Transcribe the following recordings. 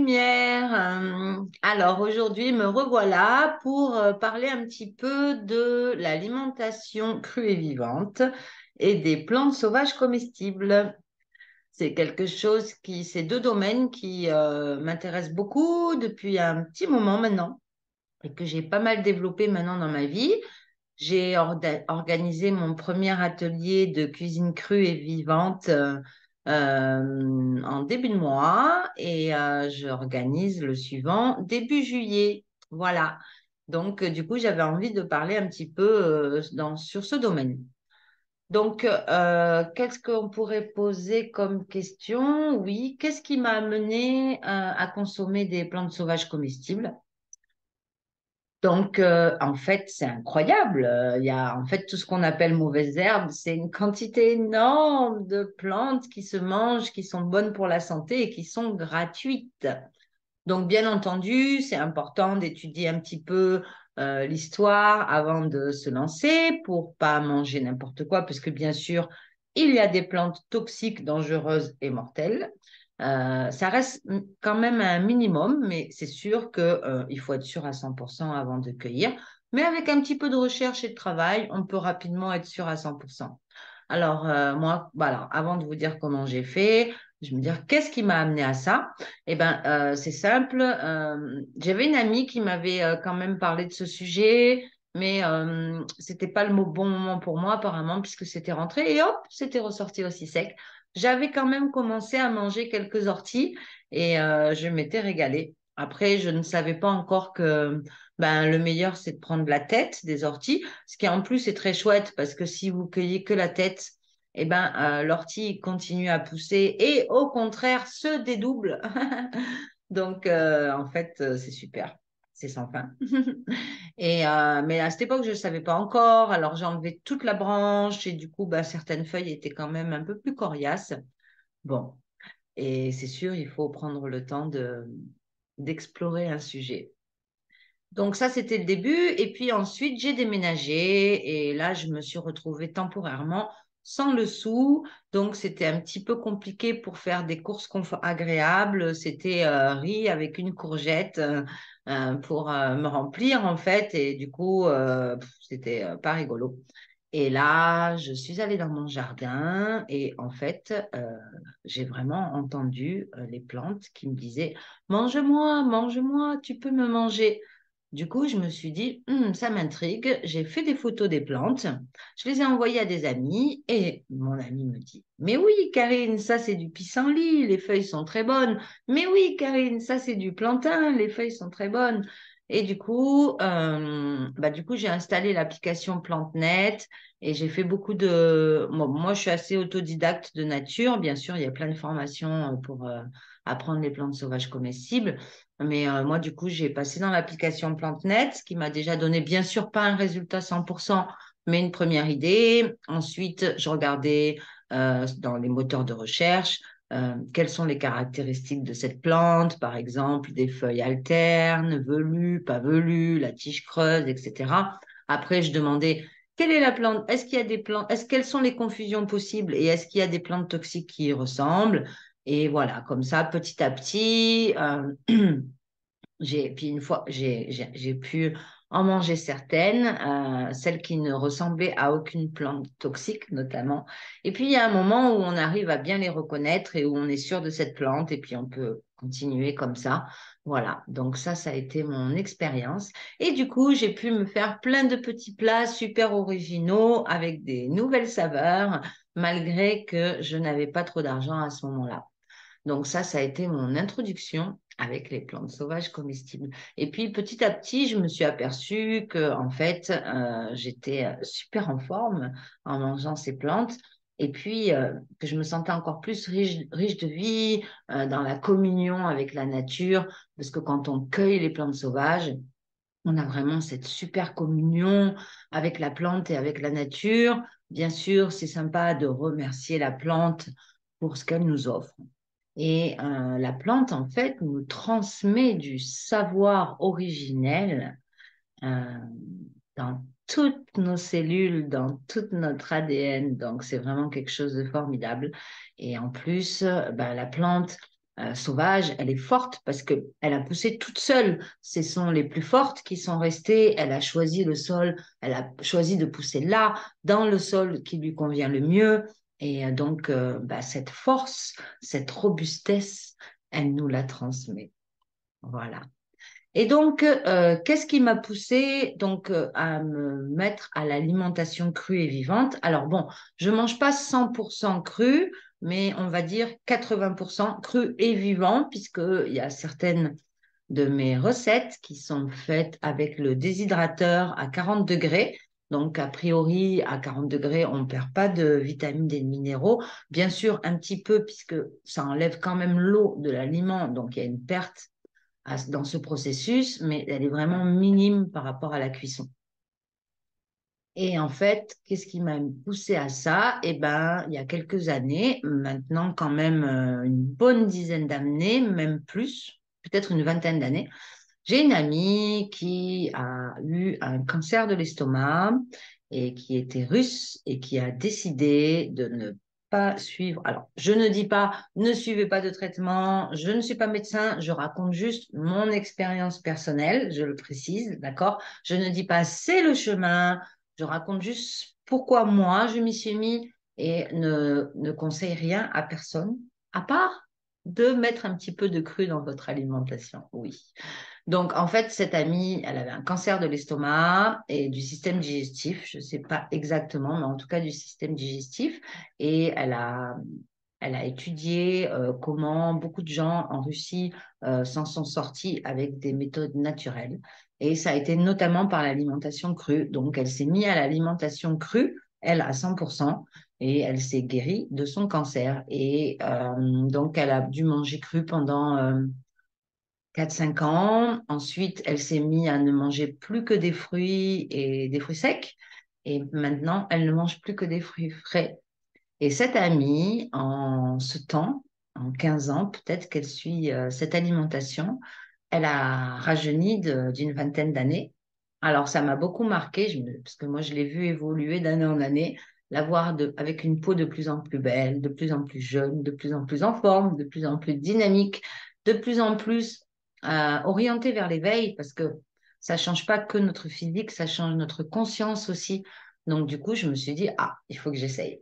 lumière. Alors aujourd'hui, me revoilà pour parler un petit peu de l'alimentation crue et vivante et des plantes sauvages comestibles. C'est quelque chose ces deux domaines qui m'intéressent beaucoup depuis un petit moment maintenant et que j'ai pas mal développé maintenant dans ma vie. J'ai organisé mon premier atelier de cuisine crue et vivante en début de mois et j'organise le suivant début juillet. Voilà. Donc, du coup, j'avais envie de parler un petit peu sur ce domaine. Donc, qu'est-ce qu'on pourrait poser comme question? Oui, qu'est-ce qui m'a amené à consommer des plantes sauvages comestibles? Donc, en fait, c'est incroyable. Il y a en fait tout ce qu'on appelle mauvaises herbes. C'est une quantité énorme de plantes qui se mangent, qui sont bonnes pour la santé et qui sont gratuites. Donc, bien entendu, c'est important d'étudier un petit peu l'histoire avant de se lancer pour pas manger n'importe quoi, parce que bien sûr, il y a des plantes toxiques, dangereuses et mortelles. Ça reste quand même un minimum, mais c'est sûr que, il faut être sûr à 100% avant de cueillir. Mais avec un petit peu de recherche et de travail, on peut rapidement être sûr à 100%. Alors, moi, voilà, avant de vous dire comment j'ai fait, je me dire qu'est-ce qui m'a amené à ça? Eh ben, c'est simple. J'avais une amie qui m'avait quand même parlé de ce sujet, mais c'était pas bon moment pour moi apparemment puisque c'était rentré et hop, c'était ressorti aussi sec. J'avais quand même commencé à manger quelques orties et je m'étais régalée. Après, je ne savais pas encore que ben, le meilleur, c'est de prendre la tête des orties, ce qui en plus est très chouette parce que si vous cueillez que la tête, eh ben, l'ortie continue à pousser et au contraire se dédouble. Donc, en fait, c'est super. C'est sans fin. Mais à cette époque, je ne savais pas encore. Alors, j'ai enlevé toute la branche et du coup, bah, certaines feuilles étaient quand même un peu plus coriaces. Bon, et c'est sûr, il faut prendre le temps d'explorer un sujet. Donc ça, c'était le début. Et puis ensuite, j'ai déménagé et là, je me suis retrouvée temporairement sans le sou. Donc c'était un petit peu compliqué pour faire des courses agréables. C'était riz avec une courgette pour me remplir en fait. Et du coup, c'était pas rigolo. Et là, je suis allée dans mon jardin et en fait, j'ai vraiment entendu les plantes qui me disaient, mange-moi, mange-moi, tu peux me manger. Du coup, je me suis dit, ça m'intrigue. J'ai fait des photos des plantes, je les ai envoyées à des amis et mon ami me dit, mais oui, Karine, ça c'est du pissenlit, les feuilles sont très bonnes. Mais oui, Karine, ça c'est du plantain, les feuilles sont très bonnes. Et du coup, j'ai installé l'application PlanteNet et j'ai fait beaucoup de... Moi, je suis assez autodidacte de nature. Bien sûr, il y a plein de formations pour apprendre les plantes sauvages comestibles. Mais moi, du coup, j'ai passé dans l'application PlanteNet, ce qui m'a déjà donné, bien sûr, pas un résultat 100%, mais une première idée. Ensuite, je regardais dans les moteurs de recherche quelles sont les caractéristiques de cette plante, par exemple, des feuilles alternes, velues, pas velues, la tige creuse, etc. Après, je demandais quelle est la plante, est-ce qu'il y a des plantes, quelles sont les confusions possibles et est-ce qu'il y a des plantes toxiques qui y ressemblent? Et voilà, comme ça, petit à petit, puis une fois, j'ai pu en manger certaines, celles qui ne ressemblaient à aucune plante toxique notamment. Et puis il y a un moment où on arrive à bien les reconnaître et où on est sûr de cette plante et puis on peut continuer comme ça. Voilà, donc ça a été mon expérience. Et du coup, j'ai pu me faire plein de petits plats super originaux avec des nouvelles saveurs, malgré que je n'avais pas trop d'argent à ce moment-là. Donc ça a été mon introduction avec les plantes sauvages comestibles. Et puis petit à petit, je me suis aperçue que en fait, j'étais super en forme en mangeant ces plantes. Et puis que je me sentais encore plus riche de vie dans la communion avec la nature, parce que quand on cueille les plantes sauvages, on a vraiment cette super communion avec la plante et avec la nature. Bien sûr, c'est sympa de remercier la plante pour ce qu'elle nous offre. Et la plante, en fait, nous transmet du savoir originel euh, dans toutes nos cellules, dans toute notre ADN. Donc, c'est vraiment quelque chose de formidable. Et en plus, la plante, sauvage, elle est forte parce qu'elle a poussé toute seule. Ce sont les plus fortes qui sont restées. Elle a choisi le sol, elle a choisi de pousser là, dans le sol qui lui convient le mieux. Et donc, bah, cette force, cette robustesse, elle nous la transmet. Voilà. Et donc, qu'est-ce qui m'a poussée donc à me mettre à l'alimentation crue et vivante? Alors bon, je mange pas 100% cru, mais on va dire 80% cru et vivant, puisqu'il y a certaines de mes recettes qui sont faites avec le déshydrateur à 40 degrés. Donc, a priori, à 40 degrés, on ne perd pas de vitamines et de minéraux. Bien sûr, un petit peu, puisque ça enlève quand même l'eau de l'aliment, donc il y a une perte dans ce processus, mais elle est vraiment minime par rapport à la cuisson. Et en fait, qu'est-ce qui m'a poussé à ça? Eh ben, il y a quelques années, maintenant quand même une bonne dizaine d'années, même plus, peut-être une vingtaine d'années, j'ai une amie qui a eu un cancer de l'estomac et qui était russe et qui a décidé de ne pas suivre. Alors, je ne dis pas ne suivez pas de traitement, je ne suis pas médecin, je raconte juste mon expérience personnelle, je le précise, d'accord? Je ne dis pas c'est le chemin, je raconte juste pourquoi moi je m'y suis mis et ne conseille rien à personne, à part de mettre un petit peu de cru dans votre alimentation. Oui. Donc, en fait, cette amie, elle avait un cancer de l'estomac et du système digestif. Je ne sais pas exactement, mais en tout cas du système digestif. Et elle a étudié comment beaucoup de gens en Russie s'en sont sortis avec des méthodes naturelles. Et ça a été notamment par l'alimentation crue. Donc, elle s'est mise à l'alimentation crue, elle, à 100%, et elle s'est guérie de son cancer. Et donc, elle a dû manger cru pendant 4 5 ans. Ensuite, elle s'est mise à ne manger plus que des fruits et des fruits secs. Et maintenant, elle ne mange plus que des fruits frais. Et cette amie, en ce temps, en 15 ans, peut-être qu'elle suit cette alimentation, elle a rajeuni d'une vingtaine d'années. Alors, ça m'a beaucoup marqué, parce que moi, je l'ai vue évoluer d'année en année, la voir avec une peau de plus en plus belle, de plus en plus jeune, de plus en plus en forme, de plus en plus dynamique, de plus en plus orientée vers l'éveil, parce que ça change pas que notre physique, ça change notre conscience aussi. Donc, du coup, je me suis dit, ah, il faut que j'essaye.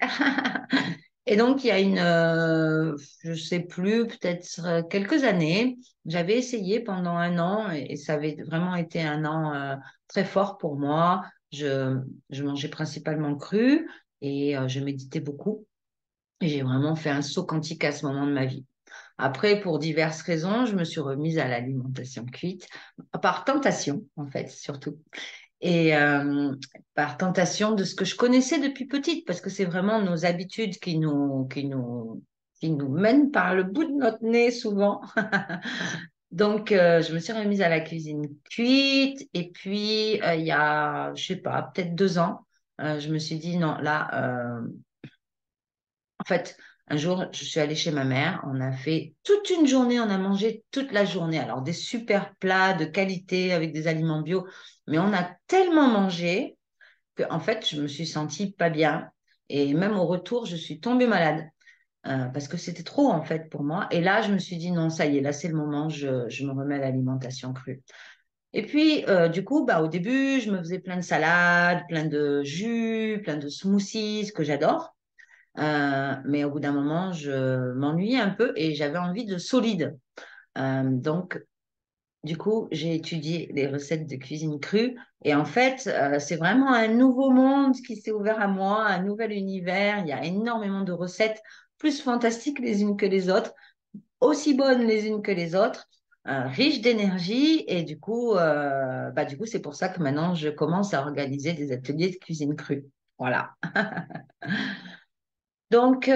Et donc, il y a je sais plus, peut-être quelques années, j'avais essayé pendant un an et ça avait vraiment été un an très fort pour moi. Je mangeais principalement cru et je méditais beaucoup. Et j'ai vraiment fait un saut quantique à ce moment de ma vie. Après, pour diverses raisons, je me suis remise à l'alimentation cuite, par tentation, en fait, surtout. Et par tentation de ce que je connaissais depuis petite, parce que c'est vraiment nos habitudes qui nous mènent par le bout de notre nez souvent. Donc, je me suis remise à la cuisine cuite. Et puis, il y a, je sais pas, peut-être 2 ans, je me suis dit, non, là, en fait, un jour, je suis allée chez ma mère. On a fait toute une journée, on a mangé toute la journée. Alors, des super plats de qualité avec des aliments bio. Mais on a tellement mangé que, en fait, je me suis sentie pas bien. Et même au retour, je suis tombée malade parce que c'était trop, en fait, pour moi. Et là, je me suis dit, non, ça y est, là, c'est le moment, je me remets à l'alimentation crue. Et puis, du coup, bah, au début, je me faisais plein de salades, plein de jus, plein de smoothies que j'adore. Mais au bout d'un moment, je m'ennuyais un peu et j'avais envie de solide. Donc, du coup, j'ai étudié les recettes de cuisine crue et en fait, c'est vraiment un nouveau monde qui s'est ouvert à moi, un nouvel univers. Il y a énormément de recettes, plus fantastiques les unes que les autres, aussi bonnes les unes que les autres, riches d'énergie et du coup, c'est pour ça que maintenant, je commence à organiser des ateliers de cuisine crue. Voilà. Donc,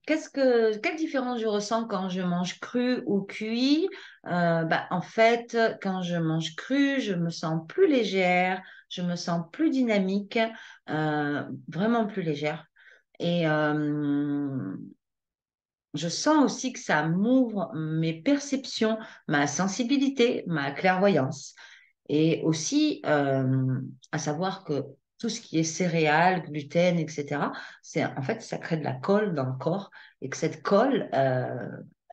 quelle différence je ressens quand je mange cru ou cuit? Bah, en fait, quand je mange cru, je me sens plus légère, je me sens plus dynamique, vraiment plus légère. Et je sens aussi que ça m'ouvre mes perceptions, ma sensibilité, ma clairvoyance. Et aussi, à savoir que tout ce qui est céréales, gluten, etc. En fait, ça crée de la colle dans le corps et que cette colle,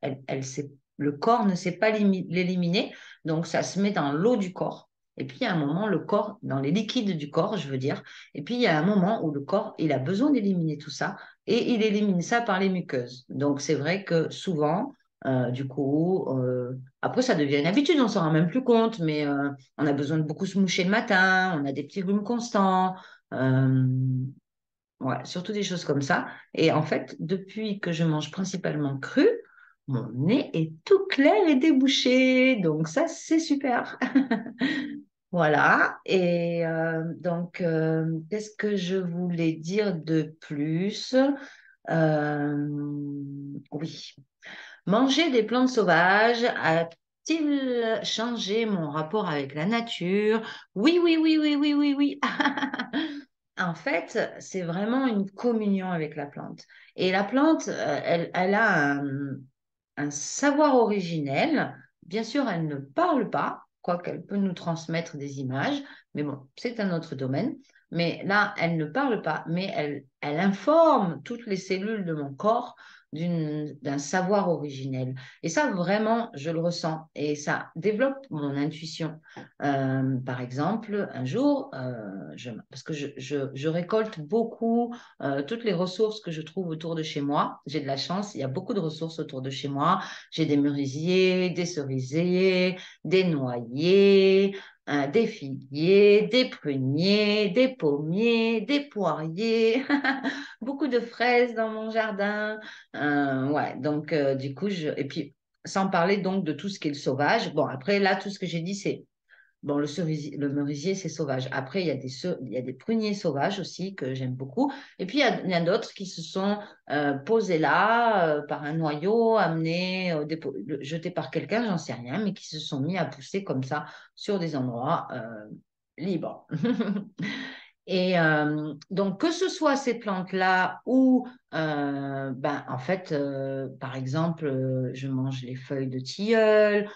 le corps ne sait pas l'éliminer, donc ça se met dans l'eau du corps. Et puis, il y a un moment, le corps, dans les liquides du corps, je veux dire, et puis il y a un moment où le corps, il a besoin d'éliminer tout ça et il élimine ça par les muqueuses. Donc, c'est vrai que souvent, du coup, après, ça devient une habitude, on s'en rend même plus compte, mais on a besoin de beaucoup se moucher le matin, on a des petits rhumes constants, euh, ouais, surtout des choses comme ça. Et en fait, depuis que je mange principalement cru, mon nez est tout clair et débouché. Donc ça, c'est super. Voilà. Et donc, qu'est-ce que je voulais dire de plus? Oui. Manger des plantes sauvages a-t-il changé mon rapport avec la nature? Oui, oui, oui, oui, oui, oui, oui. En fait, c'est vraiment une communion avec la plante. Et la plante, elle a un savoir originel. Bien sûr, elle ne parle pas, quoiqu'elle peut nous transmettre des images, mais bon, c'est un autre domaine. Mais là, elle ne parle pas, mais elle informe toutes les cellules de mon corps d'un savoir originel. Et ça, vraiment, je le ressens et ça développe mon intuition. Par exemple, un jour, parce que je récolte beaucoup toutes les ressources que je trouve autour de chez moi. J'ai de la chance, il y a beaucoup de ressources autour de chez moi. J'ai des merisiers, des cerisiers, des noyers, des figuiers, des pruniers, des pommiers, des poiriers, beaucoup de fraises dans mon jardin. Ouais, donc du coup, et puis sans parler donc de tout ce qui est le sauvage. Bon, après, là, tout ce que j'ai dit, c'est bon, le merisier, c'est sauvage. Après, il y a des pruniers sauvages aussi que j'aime beaucoup. Et puis, il y a d'autres qui se sont posés là par un noyau, amenés, jetés par quelqu'un, j'en sais rien, mais qui se sont mis à pousser comme ça sur des endroits libres. Et donc, que ce soit ces plantes-là ou, ben, en fait, par exemple, je mange les feuilles de tilleul.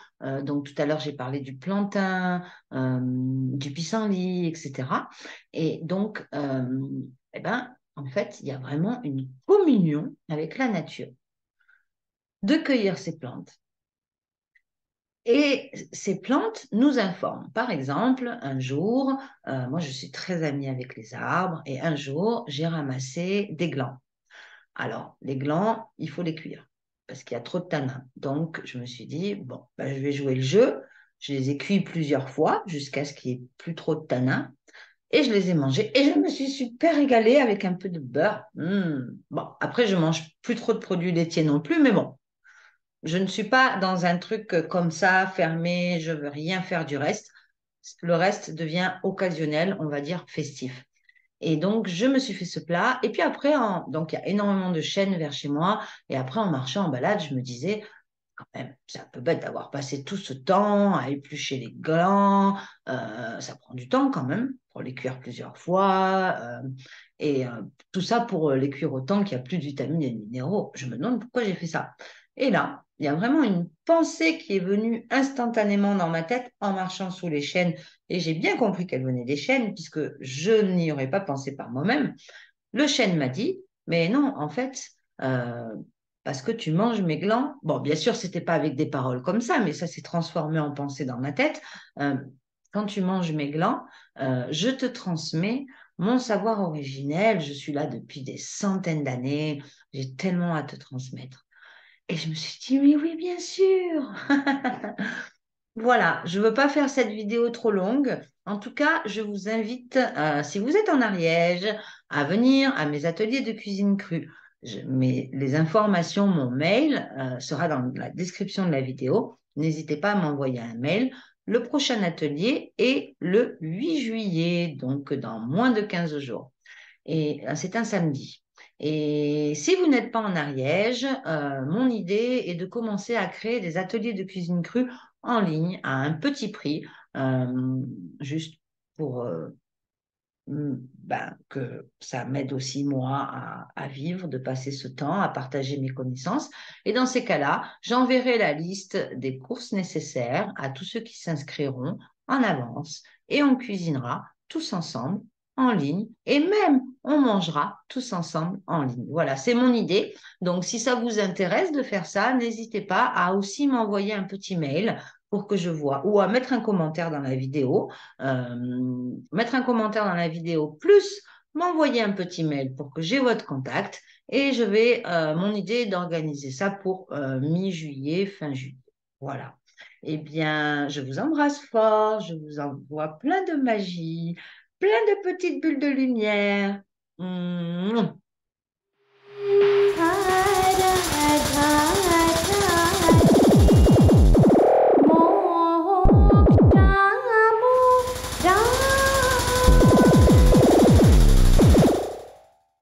Donc, tout à l'heure, j'ai parlé du plantain, du pissenlit, etc. Et donc, eh ben, en fait, il y a vraiment une communion avec la nature. De cueillir ces plantes. Et ces plantes nous informent. Par exemple, un jour, moi je suis très amie avec les arbres, et un jour, j'ai ramassé des glands. Alors, les glands, il faut les cuire parce qu'il y a trop de tanins. Donc, je me suis dit, bon, ben, je vais jouer le jeu. Je les ai cuits plusieurs fois jusqu'à ce qu'il n'y ait plus trop de tanins. Et je les ai mangés et je me suis super régalée avec un peu de beurre. Bon, après, je mange plus trop de produits laitiers non plus, mais bon, je ne suis pas dans un truc comme ça, fermé, je veux rien faire du reste. Le reste devient occasionnel, on va dire festif. Et donc, je me suis fait ce plat. Et puis après, donc, il y a énormément de chênes vers chez moi. Et après, en marchant en balade, je me disais, quand même, c'est un peu bête d'avoir passé tout ce temps à éplucher les glands. Ça prend du temps quand même pour les cuire plusieurs fois. Et tout ça pour les cuire autant qu'il n'y a plus de vitamines et de minéraux. Je me demande pourquoi j'ai fait ça. Et là, il y a vraiment une pensée qui est venue instantanément dans ma tête en marchant sous les chênes. Et j'ai bien compris qu'elle venait des chênes puisque je n'y aurais pas pensé par moi-même. Le chêne m'a dit, mais non, en fait, euh, parce que tu manges mes glands. Bon, bien sûr, c'était pas avec des paroles comme ça, mais ça s'est transformé en pensée dans ma tête. Euh, Quand tu manges mes glands, je te transmets mon savoir originel. Je suis là depuis des centaines d'années. J'ai tellement à te transmettre. Et je me suis dit, oui, oui, bien sûr. Voilà, je ne veux pas faire cette vidéo trop longue. En tout cas, je vous invite, si vous êtes en Ariège, à venir à mes ateliers de cuisine crue. Les informations, mon mail sera dans la description de la vidéo. N'hésitez pas à m'envoyer un mail. Le prochain atelier est le 8 juillet, donc dans moins de 15 jours. Et c'est un samedi. Et si vous n'êtes pas en Ariège, mon idée est de commencer à créer des ateliers de cuisine crue en ligne à un petit prix, euh, juste pour ben, que ça m'aide aussi moi à vivre, de passer ce temps, à partager mes connaissances. Et dans ces cas-là, j'enverrai la liste des courses nécessaires à tous ceux qui s'inscriront en avance et on cuisinera tous ensemble en ligne et même on mangera tous ensemble en ligne. Voilà, c'est mon idée. Donc, si ça vous intéresse de faire ça, n'hésitez pas à aussi m'envoyer un petit mail pour que je vois ou à mettre un commentaire dans la vidéo. Mettre un commentaire dans la vidéo plus m'envoyer un petit mail pour que j'ai votre contact et mon idée est d'organiser ça pour mi-juillet, fin juillet. Voilà. Eh bien, je vous embrasse fort, je vous envoie plein de magie, plein de petites bulles de lumière. Mouah.